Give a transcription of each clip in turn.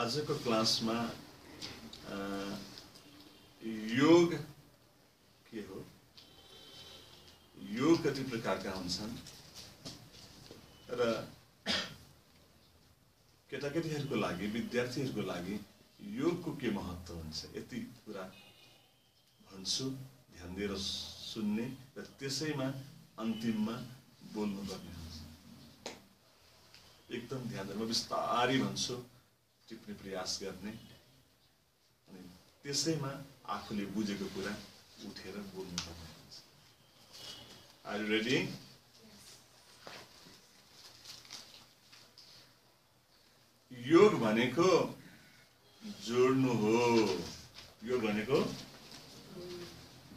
आजको क्लासमा योग के हो, योग कति प्रकारका हुन्छन् र केटाकेटीहरूको लागि, विद्यार्थीहरूको लागि योगको के महत्त्व हुन्छ, यति कुरा भन्छु। ध्यान दिएर सुन्ने र त्यसैमा अन्तिममा बोल्नुपर्ने हुन्छ। एकदम ध्यान दिएर म बिस्तारै भन्छु, टिप्ने प्रयास गर्ने, अनि त्यसैमा आफूले बुझेको कुरा उठेर बोल्नुपर्ने हुन्छ। Are you ready? योग भनेको जोड्नु हो। योग भनेको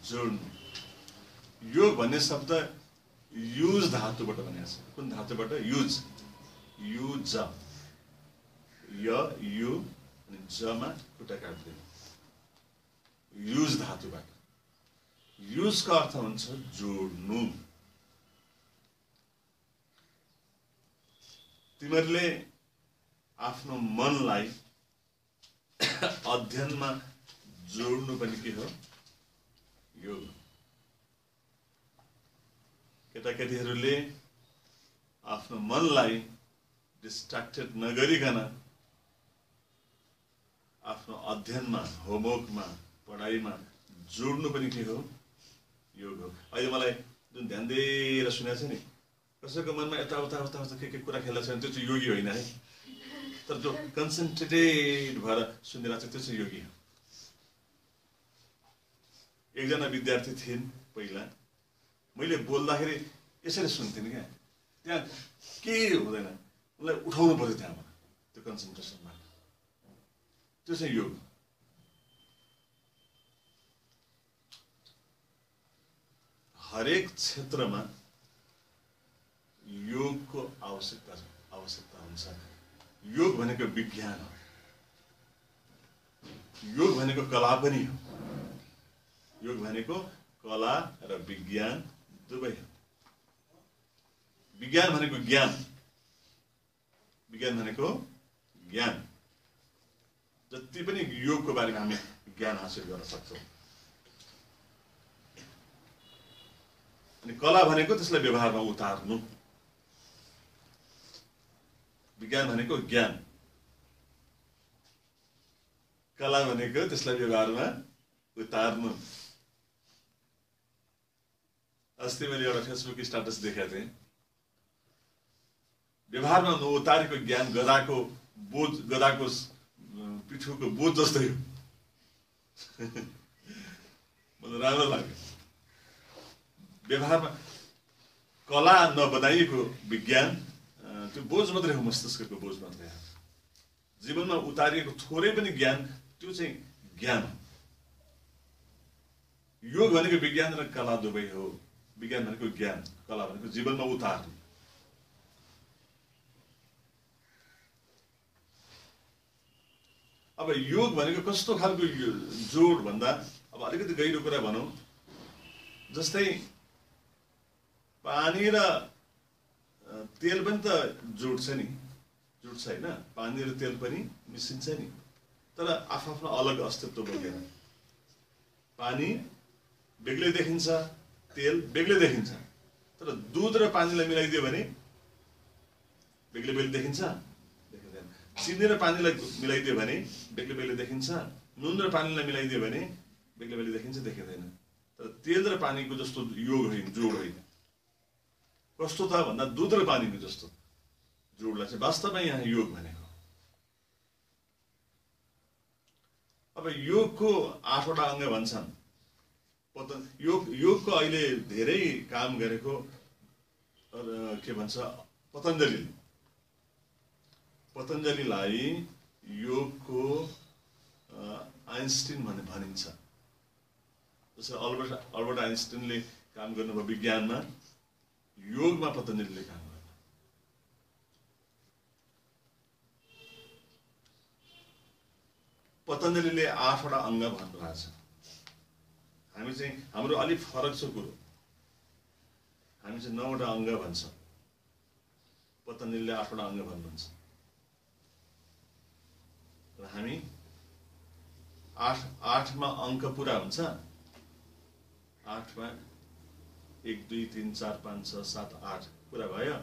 जोड्नु। योग भन्ने शब्द युज धातुबाट बनेको छ। कुन धातुबाट? युज। युज य यु अनि जमा खुट्टा काट्दैन। युज धातुबाट। युजको अर्थ हुन्छ जोड्नु। तिमीहरूले आफ्नो मनलाई अध्ययनमा जोड्नु पनि के हो? योग। केटाकेटीहरूले आफ्नो मनलाई डिस्ट्र्याक्टेड नगरिकन आफ्नो अध्ययनमा, होमवर्कमा, पढाइमा जोड्नु पनि के हो? योग हो। अहिले मलाई जुन ध्यान दिएर सुनेको छ नि, कसैको मनमा यताउता के कुरा खेल्छ भने त्यो चाहिँ योगी होइन है। तर जो कन्सन्ट्रेटेड भएर सुनिरहेको छ त्यो चाहिँ योगी हो। एकजना विद्यार्थी थिइन् पहिला, मैले बोल्दाखेरि यसरी सुन्थिनँ क्या, त्यहाँ के हुँदैन, उसलाई उठाउनु पर्यो त्यहाँबाट, त्यो कन्सन्ट्रेसनबाट। त्यो चाहिँ योग। हरेक क्षेत्रमा योगको आवश्यकता हुन्छ। योग भनेको विज्ञान हो। योग भनेको कला पनि हो। योग भनेको कला र विज्ञान दुवै हो। विज्ञान भनेको ज्ञान। विज्ञान भनेको ज्ञान। जति पनि योगको बारेमा हामी ज्ञान हासिल गर्न सक्छौँ। अनि कला भनेको त्यसलाई व्यवहारमा उतार्नु। विज्ञान भनेको ज्ञान, कला भनेको त्यसलाई व्यवहारमा उतार्नु। अस्ति मैले एउटा फेसबुक स्ट्याटस देखाएको थिएँ, व्यवहारमा नउतारेको ज्ञान गधाको बोझ, गधाको पिठोको बोझ जस्तै हो। मलाई राम्रो लाग्यो। व्यवहारमा कला नबनाइएको विज्ञान त्यो बोझ मात्रै हो, मस्तिष्कको बोझ मात्रै हो। जीवनमा उतारिएको थोरै पनि ज्ञान त्यो चाहिँ ज्ञान हो। योग भनेको विज्ञान र कला दुवै हो। विज्ञान भनेको ज्ञान, कला भनेको जीवनमा उतार्नु। अब योग भनेको कस्तो खालको जोड भन्दा, अब अलिकति गहिरो कुरा भनौँ, जस्तै पानी र तेल पनि त जोड्छ नि, जुट्छ होइन? पानी र तेल पनि मिसिन्छ नि, तर आफ्नो अलग अस्तित्व बोकेर। पानी बेग्लै देखिन्छ, तेल बेग्लै देखिन्छ, तर दुध र पानीलाई मिलाइदियो भने बेग्लै बेग्लै देखिन्छ, देखिँदैन। चिनी र पानीलाई मिलाइदियो भने बेग्लै बेग्लै देखिन्छ, नुन र पानीलाई मिलाइदियो भने बेग्लै बेग्लै देखिन्छ, देखिँदैन। तर तेल र पानीको जस्तो योग होइन, जोड होइन। कस्तो त भन्दा दुध र पानीको जस्तो जोडलाई चाहिँ वास्तवमा यहाँ योग भनेको। अब योगको 8वटा अङ्ग भन्छन्। योगको अहिले धेरै काम गरेको के भन्छ पतञ्जलिलाई योगको आइन्स्टिन भनिन्छ। जसरी अल्बर्ट आइन्स्टिनले काम गर्नुभयो विज्ञानमा, योगमा पतञ्जलिले काम गर्नु। पतञ्जलिले 8वटा अङ्ग भन्नुभएको छ। हामी चाहिँ हाम्रो अलिक फरक छ कुरो, हामी चाहिँ 9वटा अङ्ग भन्छ, पतञ्जलिले 8वटा अङ्ग भन्नुहुन्छ। र हामी 8 मा अङ्क पुरा हुन्छ 8 मा 1 2 3 4 5 6 7 8 पुरा भयो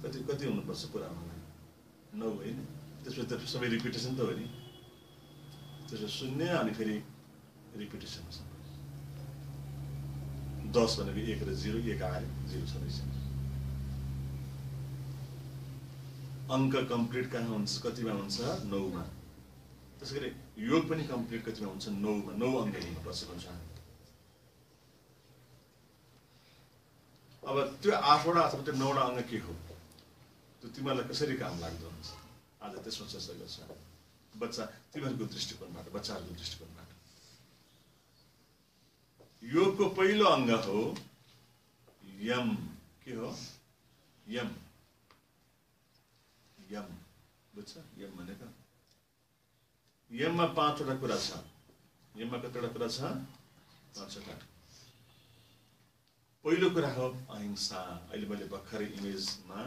कति हुनुपर्छ पुरा हुनलाई 9 होइन त्यसपछि सबै रिपिटेसन त हो नि त्यसपछि 0 अनि फेरि रिपिटेसन छ 10 भनेको 1 र 0 1 आयो 0 छँदैछ अङ्क कम्प्लिट कहाँ हुन्छ कतिमा हुन्छ 9 मा त्यसैगरी योग पनि कम्प्लिट कतिमा हुन्छ 9 मा 9 अङ्क हुनुपर्छ भन्छ अब त्यो 8 वटा अथवा त्यो 9 वटा अङ्क के हो त्यो तिमीहरूलाई कसरी काम लाग्दो हुन्छ आज त्यसमा चर्चा गर्छ बच्चा तिमीहरूको दृष्टिकोणबाट बच्चाहरूको दृष्टिकोणबाट योगको पहिलो अङ्ग हो यम के हो यम यम बुझ्छ यम भनेको यममा 5 वटा कुरा छ यममा कतिवटा कुरा छ 5 वटा पहिलो कुरा हो अहिंसा अहिले मैले भर्खरै इमेजमा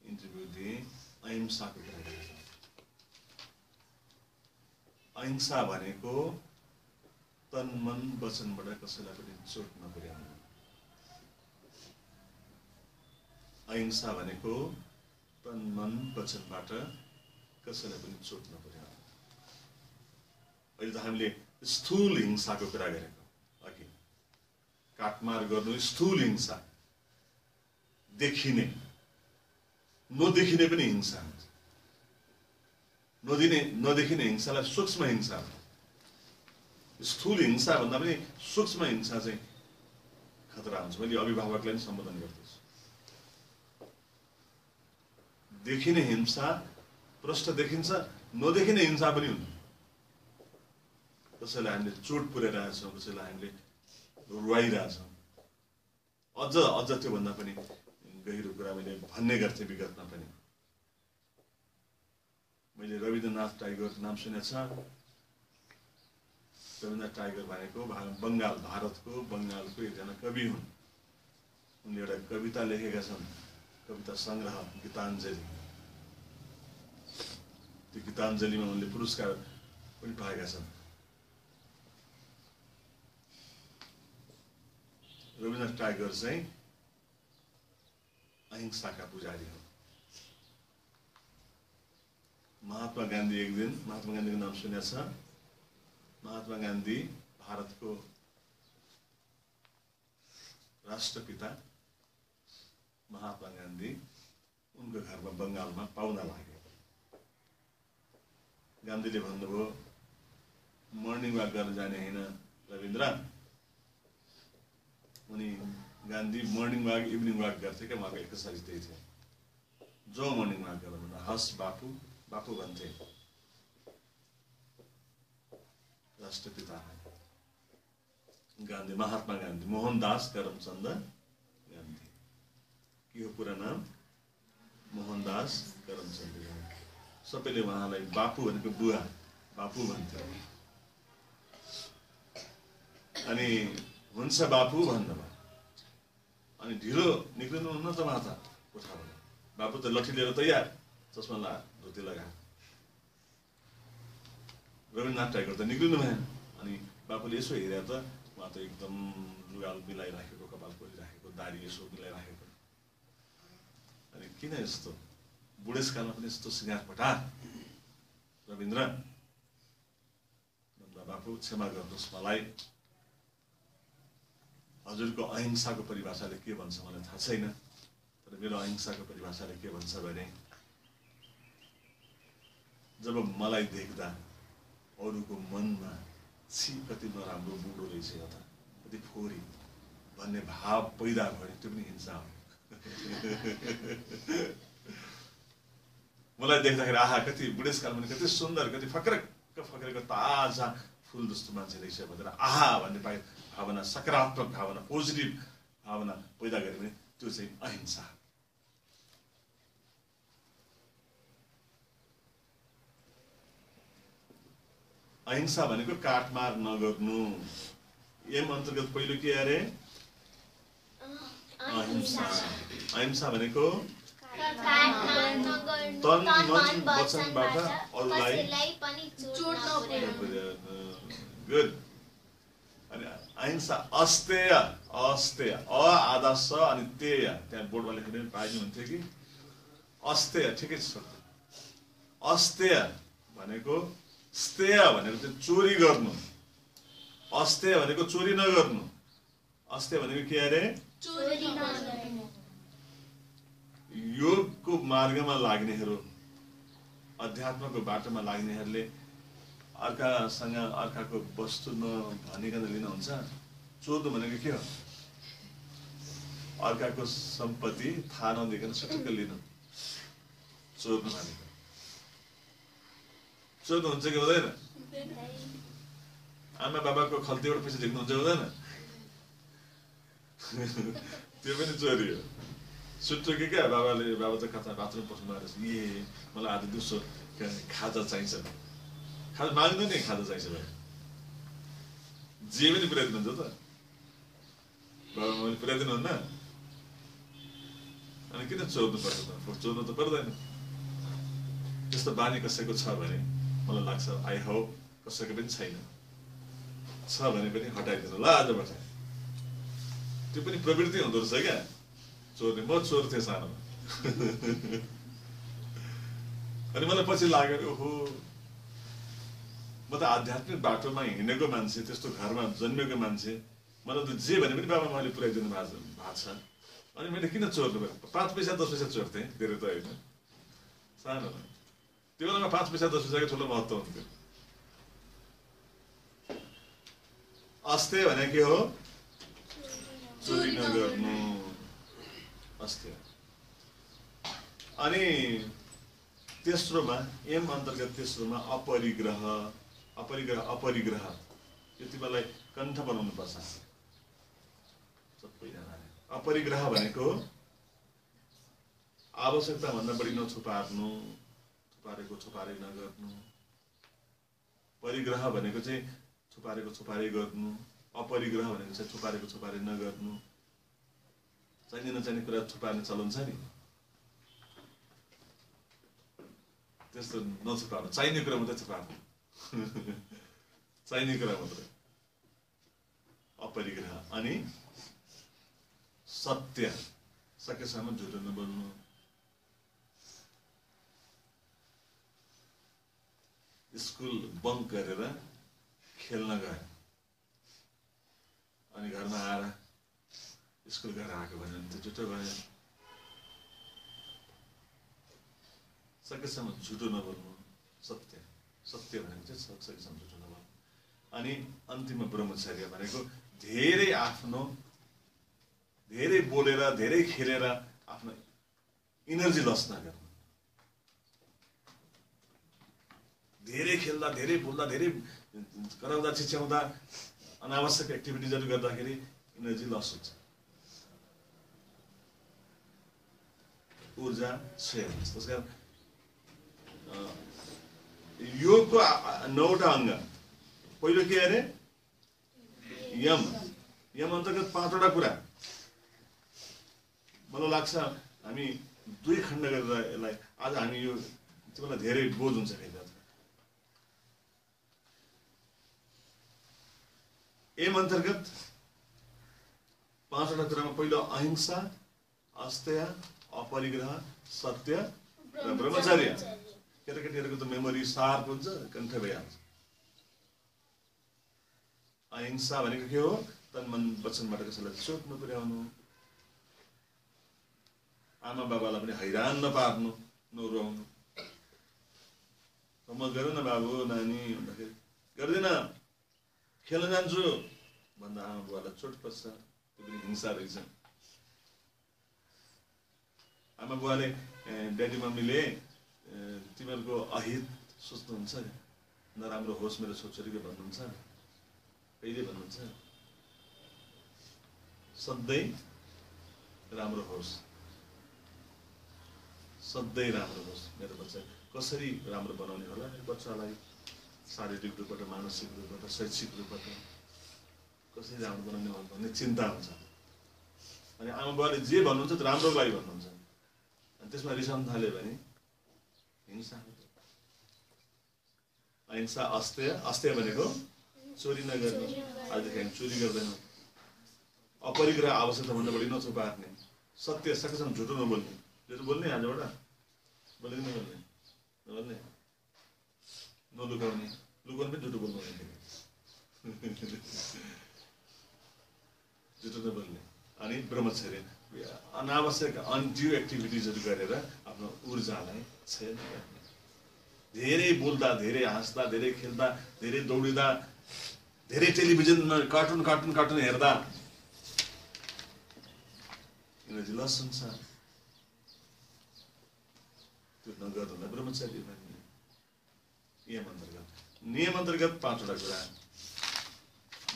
इन्टरभ्यू दिएँ अहिंसाको कुरा गरेँ अहिंसा भनेको तन मन वचनबाट कसैलाई पनि चोट नपुर्याउनु अहिंसा भनेको तन मन वचनबाट कसैलाई पनि चोट नपुर्याउनु अहिले त हामीले स्थूल हिंसाको कुरा गरेको अघि काटमार गर्नु स्थूल हिंसा देखिने नदेखिने पनि हिंसा हुन्छ नदेखिने हिंसालाई सूक्ष्म हिंसा स्थूल हिंसा भन्दा पनि सूक्ष्म हिंसा चाहिँ खतरा हुन्छ मैले अभिभावकलाई पनि सम्बोधन गर्दैछु देखिने हिंसा प्रष्ट देखिन्छ नदेखिने हिंसा पनि हुन्छ कसैलाई हामीले चोट पुर्याइरहेछौँ कसैलाई हामीले रुवाइरहेछौँ अझ त्योभन्दा पनि गहिरो कुरा मैले भन्ने गर्थेँ विगतमा पनि मैले रविन्द्रनाथ टाइगरको नाम सुनेको छ रविन्द्रनाथ टाइगर भनेको बङ्गाल भारतको बङ्गालको एकजना कवि हुन् उनले एउटा कविता लेखेका छन् कविता सङ्ग्रह गीताञ्जली त्यो गीताञ्जलीमा उनले पुरस्कार पनि पाएका छन् रविन्द्रनाथ टाइगर चाहिँ अहिंसाका पुजारी हो महात्मा गान्धी एक दिन महात्मा गान्धीको नाम सुनेको छ महात्मा गान्धी भारतको राष्ट्रपिता महात्मा गान्धी उनको घरमा बङ्गालमा पाहुना लागे गान्धीले भन्नुभयो मर्निङ वाक गर्न जाने होइन रविन्द्र उनी Gandhi morning walk evening walk गर्थे क्या उहाँको एक्सर्साइज त्यही थियो जो मर्निङ वाक गर्दा भन्दा हस् बापू बापू भन्थे राष्ट्रपिता गान्धी महात्मा गान्धी मोहनदास करमचन्द गान्धी के हो पुरा नाम मोहनदास करमचन्द गान्धी सबैले उहाँलाई बापू भनेको बुवा बापू भन्थ्यो अनि हुन्छ बापू भन्नुभयो अनि ढिलो निक्लिनु हुन्न त माता कोठाबाट बापू त लठी लिएर तयार चस्मा ला धोती लगा रविन्द्रनाथ टाइगर त निक्लिनु भएन अनि बापुले यसो हेरे त उहाँ त एकदम लुगाल मिलाइराखेको कपाल कोरिराखेको दारी यसो मिलाइराखेको अनि किन यस्तो बुढेसकालमा पनि यस्तो सिँगार फटा रविन्द्र बापू क्षमा गर्नुहोस् मलाई हजुरको अहिंसाको परिभाषाले के भन्छ मलाई थाहा छैन तर मेरो अहिंसाको परिभाषाले के भन्छ भने जब मलाई देख्दा अरूको मनमा छि कति नराम्रो बुढो रहेछ यता कति फोरी भन्ने भाव पैदा भयो त्यो पनि हिंसा हो मलाई देख्दाखेरि आहा कति बुढेसकालमा कति सुन्दर कति फक्रेको ताजा फुल जस्तो मान्छे रहेछ भनेर आहा भन्ने पाए भावना सकारात्मक भावना पोजिटिभ भावना पैदा गरे भने त्यो चाहिँ अहिंसा अहिंसा भनेको काटमार नगर्नु यम अन्तर्गत पहिलो के अरे अहिंसा अहिंसा भनेको तन मन वचनबाट अरूलाई गुड। अनि अहिंसा अस्तेय अस्तेय आधा स अनि तेय त्यहाँ बोर्डमा लेखेर पाइनु हुन्थ्यो कि अस्तेय ठिकै छ। अस्तेय भनेको स्तेय भनेको चाहिँ चोरी गर्नु, अस्तेय भनेको चोरी नगर्नु, अस्तेय भनेको के अरे योगको मार्गमा लाग्नेहरू, अध्यात्मको बाटोमा लाग्नेहरूले अर्कासँग अर्काको वस्तु नभनिकन लिन हुन्छ। चोर्नु भनेको के हो? अर्काको सम्पत्ति थाहा नदिकन सटक्क लिनु चोर्नु भनेको। चोर्नु हुन्छ कि हुँदैन? आमा बाबाको खल्तीबाट पैसा झिक्नुहुन्छ हुँदैन? त्यो पनि चोरी हो। सुत्रो के क्या बाबाले बाबा त कता बाथरुम पस्नु भएको रहेछ, ए मलाई आज दिउँसो खाजा चाहिन्छ, खाजा माग्नु नि खाजा चाहिन्छ भने जे पनि पुऱ्याइदिनुहुन्छ त बाबा मैले पुऱ्याइदिनुहुन्न। अनि किन चोर्नु पर्छ त? चोर्नु त पर्दैन। त्यस्तो बानी कसैको छ भने मलाई लाग्छ आई होप कसैको पनि छैन, छ भने पनि हटाइदिनु ल आजबाट। त्यो पनि प्रवृत्ति हुँदो रहेछ क्या चोर्ने। म चोर थिएँ सानोमा अनि मलाई पछि लाग्यो ओहो म त आध्यात्मिक बाटोमा हिँडेको मान्छे, त्यस्तो घरमा जन्मेको मान्छे, मलाई त जे भने पनि बाबा मैले पुऱ्याइदिनु भएको छ, अनि मैले किन चोर्नु पर्यो? 5 पैसा 10 पैसा चोर्थेँ, धेरै त होइन, सानोमा। त्यो बेलामा 5 पैसा 10 पैसाको ठुलो महत्त्व हुन्थ्यो। अस्तेय भने के हो? चोरी नगर्नु, अस्तेय। अनि तेस्रोमा एम अन्तर्गत तेस्रोमा अपरिग्रह। अपरिग्रह अपरिग्रह यो तिमीलाई कण्ठ बनाउनु पर्छ सबैजनाले। अपरिग्रह भनेको आवश्यकता भन्दा बढी नछुपार्नु, छुपारेको छुपारै नगर्नु। परिग्रह भनेको चाहिँ छुपारेको छुपारै गर्नु, अपरिग्रह भनेको चाहिँ छुपारेको छुपारै नगर्नु। चाहिने नचाहिने कुरा छुपार्ने चलन छ नि, त्यस्तो नछुपार्नु, चाहिने कुरा मात्रै छुपार्नु चाहिने कुरा मात्रै अपरिग्रह। अनि सत्य, सकेसम्म झुटो नबोल्नु। स्कुल बङ्क गरेर खेल्न गयो अनि घरमा आएर स्कुल गएर आएको भने त झुटो भयो। सकेसम्म झुटो नबोल्नु, सत्य। सत्य भनेको चाहिँ सकेसम्म झुटो नबोल्नु। अनि अन्तिममा ब्रह्मचर्य भनेको धेरै बोलेर धेरै खेलेर आफ्नो इनर्जी लस नगर्नु। धेरै खेल्दा, धेरै बोल्दा, धेरै कराउँदा, चिच्याउँदा, अनावश्यक एक्टिभिटिजहरू गर्दाखेरि इनर्जी लस हुन्छ, ऊर्जा क्षय हुन्छ। त्यस कारण योगको 9वटा अङ्ग। पहिलो के अरे? यम। यम अन्तर्गत 5वटा कुरा। मलाई लाग्छ हामी 2 खण्ड गरेर यसलाई, आज हामी यो तिमीलाई धेरै बोझ हुन्छ फेरि। एम अन्तर्गत 5वटा कुरामा पहिलो अहिंसा, अस्तेय, अपरिग्रह, सत्य र ब्रह्मचर्य। केटाकेटीहरूको त मेमोरी सार्प हुन्छ, कण्ठ भइहाल्छ। अहिंसा भनेको के हो? तन मन वचनबाट कसैलाई चोट नपुर्याउनु, आमा बाबालाई पनि हैरान नपार्नु, नरुवाउनु। म गर न बाबु नानी भन्दाखेरि गर्दैन, खेल्न जान्छु भन्दा आमा बुवालाई चोट पर्छ, त्यो पनि हिंसा रहेछ। आमा बुवाले ड्याडी मम्मीले तिमीहरूको अहित सोच्नुहुन्छ, नराम्रो होस् मेरो छोरीको भन्नुहुन्छ, कहिले भन्नुहुन्छ? सधैँ राम्रो होस्, सधैँ राम्रो होस् मेरो बच्चा। कसरी राम्रो बनाउने होला बच्चालाई? शारीरिक रूपबाट, मानसिक रूपबाट, शैक्षिक रूपबाट कसरी राम्रो बनाउने होला भन्ने चिन्ता हुन्छ। अनि आमा बुवाले जे भन्नुहुन्छ त्यो राम्रो लागि भन्नुहुन्छ। अनि त्यसमा रिसाउन थाल्यो भने हिंसा हो। अहिंसा अस्तेय, अस्तेय भनेको चोरी नगर्ने। आजदेखि हामी चोरी गर्दैनौँ। अपरिग्रह आवश्यकता भन्दा बढी नछुपार्ने, सत्य सकेसम्म झुटो नबोल्ने। झुटो बोल्ने आजबाट बोल्ने कि नबोल्ने, नबोल्ने, नलुकाउने, लुकाउनु पनि झुटो बोल्नु हुने, झुटो नबोल्ने। अनि ब्रह्मचर्य, अनावश्यक अनड्यू एक्टिभिटिजहरू गरेर आफ्नो ऊर्जालाई क्षय नगर्ने। धेरै बोल्दा, धेरै हाँस्दा, धेरै खेल्दा, धेरै दौडिँदा, धेरै टेलिभिजनमा कार्टुन हेर्दा एनर्जी लस हुन्छ। त्यो नगर्नुलाई ब्रह्मचर्य भन्ने। नियम अन्तर्गत, नियम अन्तर्गत 5वटा कुरा।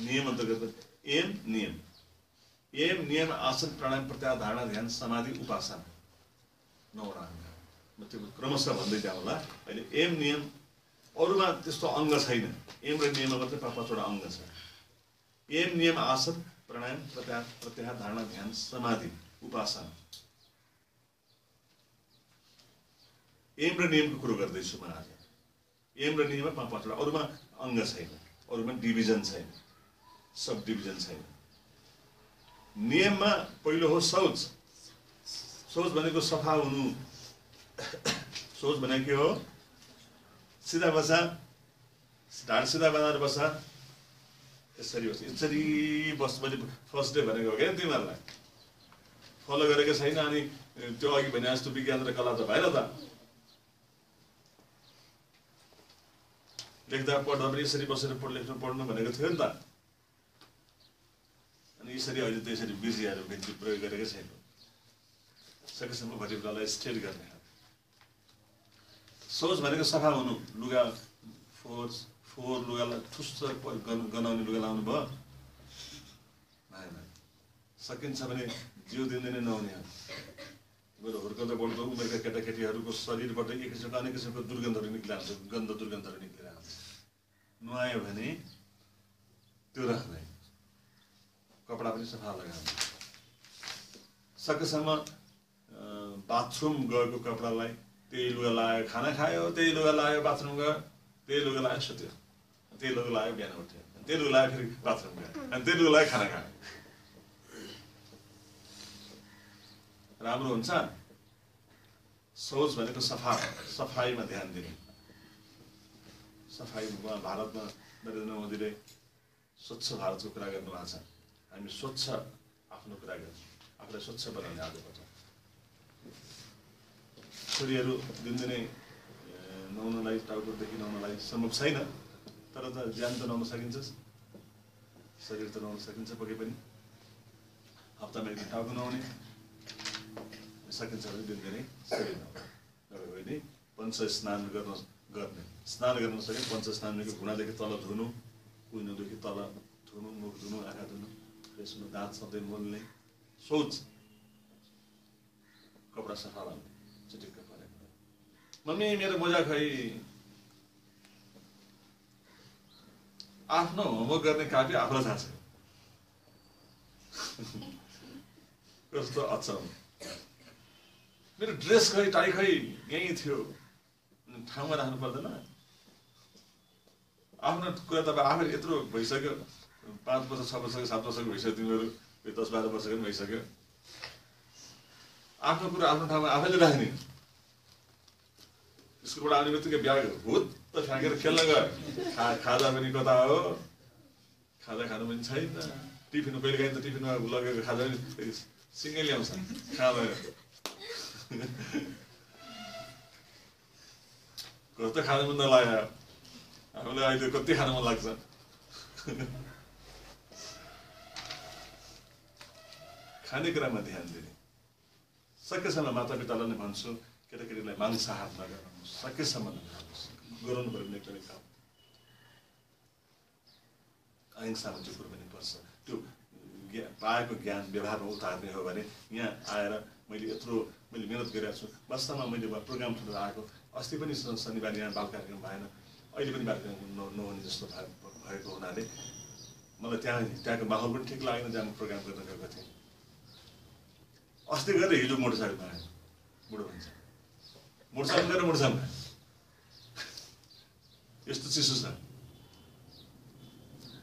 नियम अन्तर्गत एम नियम, एम नियम आसन प्राणायाम प्रत्याहार धारणा ध्यान समाधि उपासना, 9वटा अङ्ग। म त्यो क्रमशः भन्दै जाउँ होला। अहिले एम नियम, अरूमा त्यस्तो अङ्ग छैन। एम र नियममा मात्रै 5वटा अङ्ग छ। एम नियम आसन प्राणायाम प्रत्याहार धारणा ध्यान समाधि उपासना। एम र नियमको कुरो गर्दैछु म आज। एम र नियममा 5वटा, अरूमा अङ्ग छैन, अरूमा डिभिजन छैन, सब डिभिजन छैन। नियममा पहिलो हो शौच। शौच भनेको सफा हुनु। शौच भनेको के हो? सिधा बसा, ढाड सिधा बनाएर बसा, यसरी बस, यसरी बस। मैले फर्स्ट डे भनेको हो क्या तिमीहरूलाई, फलो गरेको छैन। अनि त्यो अघि भने जस्तो विज्ञान र कला त भएन त। लेख्दा पढ्दा पनि यसरी बसेर पढ्नु भनेको थियो नि त। अनि यसरी अहिले त यसरी बिर्सिहाल्यो, बेन्ची प्रयोग गरेकै छैन। सकेसम्म भरिबलाई स्ट्रेट गर्ने। शौच भनेको सफा हुनु। लुगा फोहोर लुगालाई ठुस्स गनाउने लुगा लाउनु भयो भएन। सकिन्छ भने जिउ दिनदिनै नहुने हो। मेरो हुर्काउँदा बढ्दो उमेरका केटाकेटीहरूको शरीरबाट एक किसिमको अनेक किसिमको दुर्गन्धहरू निक्लिहाल्छ, दुर्गन्धहरू निक्लेर आउँछ। नुहायो भने त्यो राख्दैन, कपडा पनि सफा लगाउने। सकेसम्म बाथरुम गएको कपडालाई त्यही लुगा लायो, खाना खायो त्यही लुगा लायो, बाथरुम गयो त्यही लुगा लायो, सुत्यो, त्यही लुगा लायो, बिहान उठ्यो, त्यही लुगा लायो, फेरि बाथरुम गयो, अनि त्यही लुगा लायो, खाना खायो। राम्रो हुन्छ? शौच भनेको सफाइमा ध्यान दिने। सफाइमा भारतमा नरेन्द्र मोदीले स्वच्छ भारतको कुरा गर्नुभएको छ। हामी स्वच्छ आफ्नो कुरा गर्छौँ, आफूलाई स्वच्छ बनाउने आजबाट। छोरीहरू दिनदिनै नुहाउनलाई, टाउकोदेखि नुहाउनलाई सम्भव छैन, तर त ज्यान त नुहाउन सकिन्छ, शरीर त नुहाउन सकिन्छ पक्कै पनि। हप्तामा एक दिन टाउको नुहाउने, सकिन्छ भने दिनदिनै शरीर नुहाउने। भने पञ्च स्नान गर्ने। स्नान गर्न नसके पञ्च स्नान भनेको घुँडादेखि तल धुनु, कुइनोदेखि तल धुनु, मुख धुनु, आँखा धुनु, त्यसमा दाँत सधैँ मोल्ने। शौच, कपडा सफा लाउने, चिटिक्क परेको। मम्मी मेरो मोजा खै। आफ्नो होमवर्क गर्ने काफी आफूलाई थाहा छ। कस्तो अचम्म। मेरो ड्रेस खै, टाई खै, यहीँ थियो, ठाउँमा राख्नु पर्दैन। आफ्नो कुरा त आफै यत्रो भइसक्यो, 5 वर्ष 6 वर्षको 7 वर्षको भइसक्यो, तिमीहरू 10-12 वर्षको पनि भइसक्यो। आफ्नो कुरा आफ्नो ठाउँमा आफैले राख्ने। स्कुलबाट आउने बित्तिकै ब्याग भुत त फ्याँकेर खेल्न गयो। खाजा पनि कता हो, खाजा खानु पनि छैन। टिफिन कहिले काहीँ त टिफिनमा लगेको खाजा पनि सिँगै ल्याउँछ, खाँदैन। कस्तो खानु मन नलाग्यो, हामीलाई अहिले कति खानु मन लाग्छ। खानेकुरामा ध्यान दिने। सकेसम्म मातापितालाई नै भन्छु, केटाकेटीलाई मांसाहार नगर्नु, सकेसम्म नगर्नुहोस्। गराउनु पर्ने एकदमै काम। अहिंसामा त्यो कुरो पनि पर्छ। त्यो पाएको ज्ञान व्यवहारमा उतार्ने हो भने यहाँ आएर मैले मिहिनेत गरिरहेको छु। वास्तवमा मैले प्रोग्राम सुनेर आएको। अस्ति पनि शनिबार यहाँ बाल कार्यक्रम भएन, अहिले पनि बाल कार्यक्रम नहुने जस्तो भएको हुनाले मलाई त्यहाँको माहौल पनि ठिक लागेन जहाँ म प्रोग्राम गर्न गएको थिएँ। अस्ति गएर हिजो मोटरसाइकलमा आयो, बुढो भन्छ मुर्छाम गरेर मुर्छाम यस्तो चिसो छ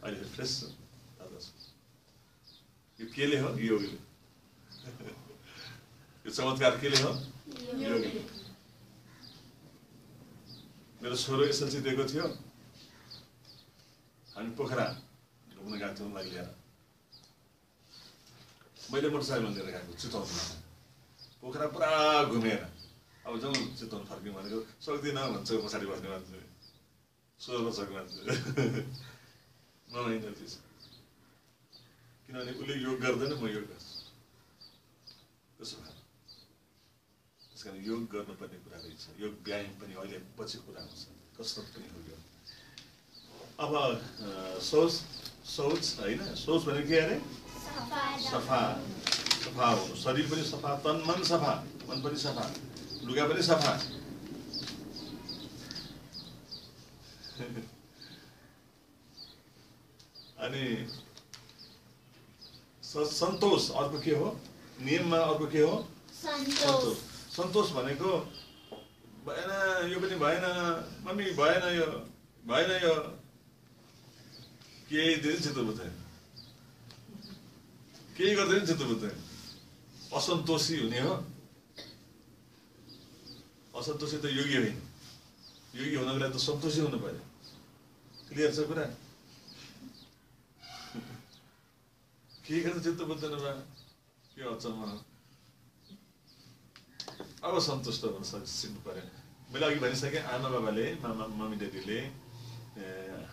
अहिले फ्रेस छ ताजा छ यो केले हो योगले यो चमत्कार केले हो योगले मेरो छोरो एसएलसी दिएको थियो हामी पोखरा घुम्न गएको थियौँ उसलाई लिएर मैले मोटरसाइकल लिएर गएको चितवनमा पोखरा पुरा घुमेर अब जाउँ चितवन फर्क्यौँ भनेको सक्दिनँ भन्छ पछाडि बस्ने मान्छे 16 वर्षको मान्छे नमाइँदो थिएछ किनभने उसले योग गर्दैन म योग गर्छु त्यसो भएर त्यस कारण योग गर्नुपर्ने कुरा रहेछ योग व्यायाम पनि अहिले पछि कुरा आउँछ कसरत पनि हो यो अब शौच होइन शौच भनेको के अरे सफा सफा हुनु शरीर पनि सफा तन मन सफा मन पनि सफा लुगा पनि सफा अनि सन्तोष अर्को के हो नियममा अर्को के हो सन्तोष सन्तोष भनेको भएन यो पनि भएन मम्मी भएन यो केही दिन चित्त बुझ्दैन केही गर्दैन चित्त बुझ्दैन असन्तोषी हुने हो असन्तोषी त योगी होइन योगी हुनको लागि त सन्तोषी हुनु पर्यो क्लियर छ कुरा के गर्दा चित्त बुझ्दैन बा के अचम्म अब सन्तुष्ट हुन सिक्नु पर्यो मैले अघि भनिसकेँ आमा बाबाले मम्मी ड्याडीले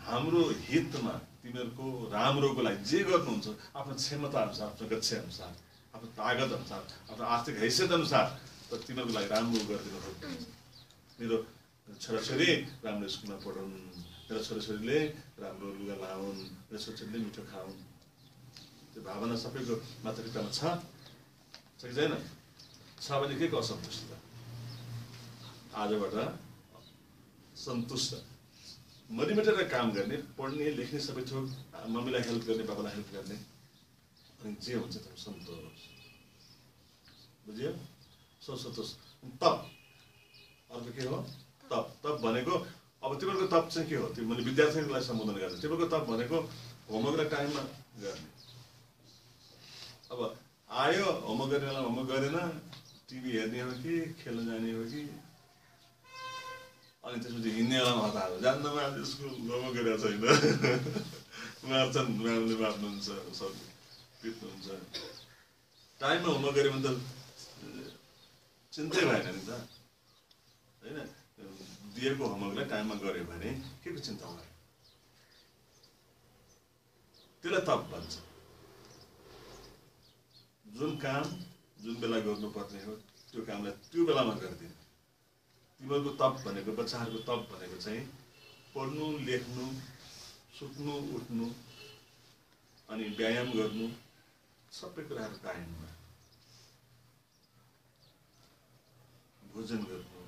हाम्रो हितमा तिमीहरूको राम्रोको लागि जे गर्नुहुन्छ आफ्नो क्षमता अनुसार आफ्नो गच्छे अनुसार आफ्नो तागत अनुसार आफ्नो आर्थिक हैसियत अनुसार तर तिमीहरूको लागि राम्रो गरिदिनु सक्नुहुन्छ मेरो छोराछोरी राम्रो स्कुलमा पढाउन् मेरो छोराछोरीले राम्रो लुगा लाउन् मेरो छोराछोरीले मिठो खाउन् त्यो भावना सबैको माता पितामा छ कि छैन छ भने के को असन्तुष्ट आजबाट सन्तुष्ट मरिमेटेर काम गर्ने पढ्ने लेख्ने सबै थोक मम्मीलाई हेल्प गर्ने बाबालाई हेल्प गर्ने अनि जे हुन्छ त्यो सन्तोष बुझ्यो सन्तोष तप अर्को के हो तप तप भनेको अब तिमीहरूको तप चाहिँ के हो त्यो मैले विद्यार्थीहरूलाई सम्बोधन गर्छु तिमीहरूको तप भनेको होमवर्कलाई टाइममा गर्ने अब आयो होमवर्क गर्ने बेला होमवर्क गरेन टिभी हेर्ने हो कि खेल्न जाने हो कि अनि त्यसपछि हिँड्ने बेलामा हतार जान्नमा आज स्कुल होमवर्क गरेको छैन मार्छन् म्यामले मार्नुहुन्छ सब पिट्नुहुन्छ टाइममा होमवर्क गऱ्यो भने त चिन्तै भएन नि त होइन दिएको होमवर्कलाई टाइममा गऱ्यो भने के को चिन्ता भयो त्यसलाई तप भन्छ जुन काम जुन बेला गर्नुपर्ने हो त्यो कामलाई त्यो बेलामा गरिदिनु तिमीहरूको तप भनेको बच्चाहरूको तप भनेको चाहिँ पढ्नु लेख्नु सुत्नु उठ्नु अनि व्यायाम गर्नु सबै कुराहरू टाइममा भोजन गर्नु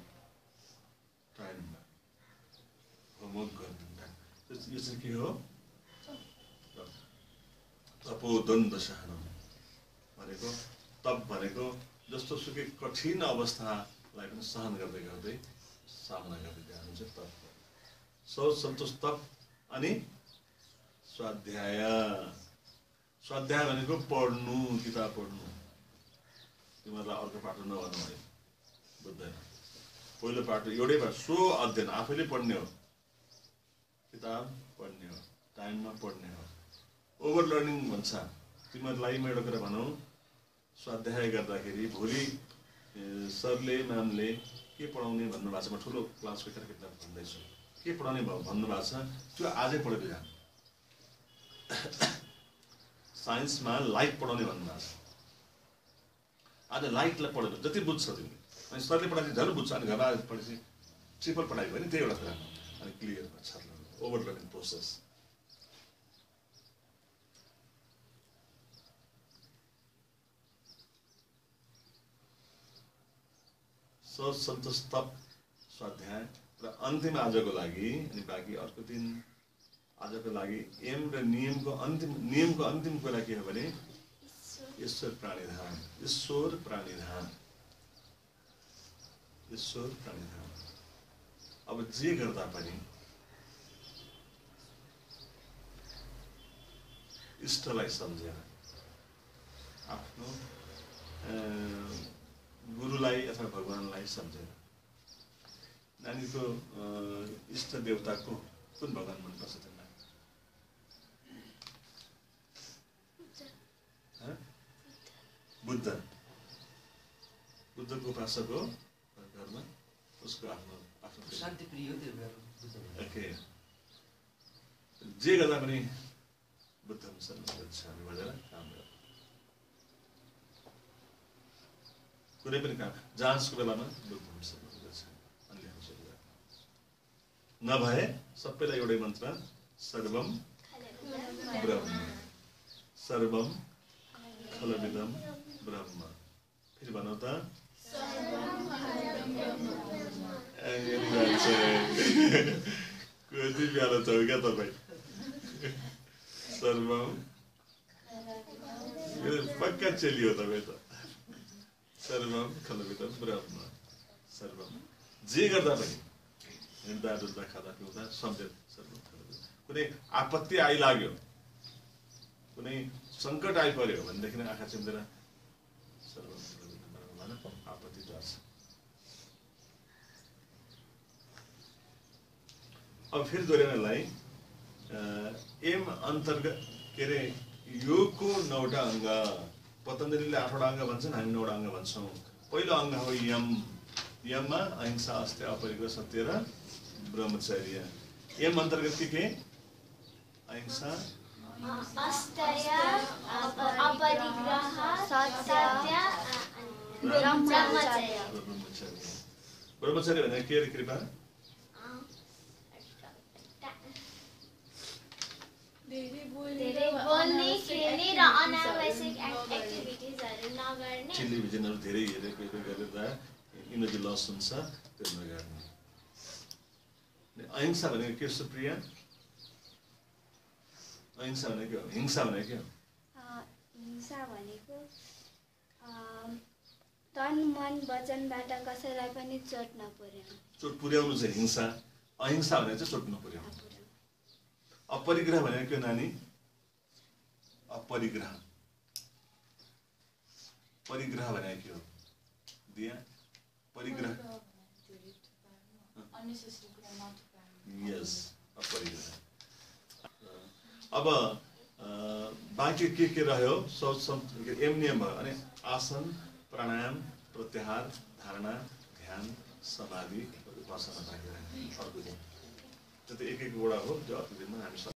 टाइममा होमवर्क गर्नु यो चाहिँ के हो तपोद्वन्द्व सहन भनेको तप भनेको जस्तो सुकै कठिन अवस्थालाई पनि सहन गर्दै गर्दै सामना गर्दै जानु चाहिँ तप शौच सन्तोष तप अनि स्वाध्याय स्वाध्याय भनेको पढ्नु किताब पढ्नु तिमीहरूलाई अर्को पाटो नभन्नु है बुझ्दैन पहिलो पाटो एउटै पाटो सो अध्ययन आफैले पढ्ने हो किताब पढ्ने हो टाइममा पढ्ने हो ओभर लर्निङ भन्छ तिमीहरूलाई म एउटा कुरा भनौँ स्वाध्याय गर्दाखेरि भोलि सरले म्यामले के पढाउने भन्नुभएको छ म ठुलो क्लासको केटाकेटीलाई भन्दैछु के पढाउने भन्नुभएको छ त्यो आजै पढेर जानु साइन्समा लाइट पढाउने भन्नुभएको छ आज लाइटलाई पढेर जति बुझ्छ तिमीले अनि सरले पढाएपछि झन् बुझ्छ अनि घरमा आएर पढेपछि ट्रिपल पढाइ भयो नि त्यही एउटा कुरा अनि क्लियर छ ओभर लर्निङ प्रोसेस शौच सन्तोष तप स्वाध्याय र अन्तिम आजको लागि अनि बाँकी अर्को दिन आजको लागि एम र नियमको अन्तिम कुरा के हो भने ईश्वर प्राणीधाम ईश्वर प्रणिधान। अब जे गर्दा पनि इष्टलाई सम्झेर आफ्नो गुरुलाई अथवा भगवानलाई सम्झेर। नानीको इष्ट देवताको कुन भगवान मनपर्छ तिमीलाई? बुद्ध। बुद्धको उपासक हो घरमा, उसको आफ्नो शान्ति प्रिय हो त्यो ओके। जे गर्दा पनि बुद्धं शरणं गच्छामि भनेर काम गर्नु। कुनै पनि काम जाँचको बेलामा बुद्धं शरणं गच्छामि अन्य नभए सबैलाई एउटै मन्त्र सर्वम ब्रह्म सर्वम खलविदम ब्रह्म। फेरि भनौँ त कति प्यारो छ क्या तपाईँ। सर्वम पक्का चेली हो तपाईँ त। सर्वम खलविदम ब्रह्म सर्वम। जे गर्दा पनि हिँड्दा डुल्दा खाँदा पिउँदा सम्झेर सर्वम खलविदम। कुनै आपत्ति आइलाग्यो, कुनै सङ्कट आइपर्यो भनेदेखि आँखा चिम्लेर सर्वम खलविदम ब्रह्म भन, आपत्ति टर्छ। अब फेरि दोहोऱ्याउनलाई एम अन्तर्गत के अरे योगको 9वटा अङ्ग। पतञ्जलिले 8वटा अङ्ग भन्छन्, हामी 9वटा अङ्ग भन्छौँ। पहिलो अङ्ग हो यम। यममा अहिंसा, अस्त्य, अपरिग्रह, सत्य र ब्रह्मचर्य। यम अन्तर्गत के? अहिंसा, अस्त्य, अपरिग्रह, सत्य, ब्रह्मचर्य। ब्रह्मचर्य भनेर के अरे कृपा? धेरै बोल्ने, खेल्ने र अनावश्यक एक्टिभिटिजहरू नगर्ने। टेलिभिजनहरू धेरै हेरेको गरेर इनर्जी लस हुन्छ, त्यो नगर्ने। अहिंसा भनेको के सुप्रिया? अहिंसा भनेको हिंसा भनेको के हो? हिंसा भनेको तन मन वचनबाट कसैलाई पनि चोट नपुर्याउनु। चोट पुर्याउनु चाहिँ हिंसा। अहिंसा भनेको चाहिँ चोट नपुर्याउनु। अपरिग्रह भनेको के नानी? अपरिग्रह। परिग्रह भनेको के हो दिया? परिग्रह यस, अपरिग्रह। अब बाँकी के रह्यो? एम नियम भयो अनि आसन, प्राणायाम, प्रत्याहार, धारणा, ध्यान, समाधि, उपासना बाँकी रह्यो। अर्को दिन त्यो त एक-एक वटा हो जो अर्को दिनमा हामी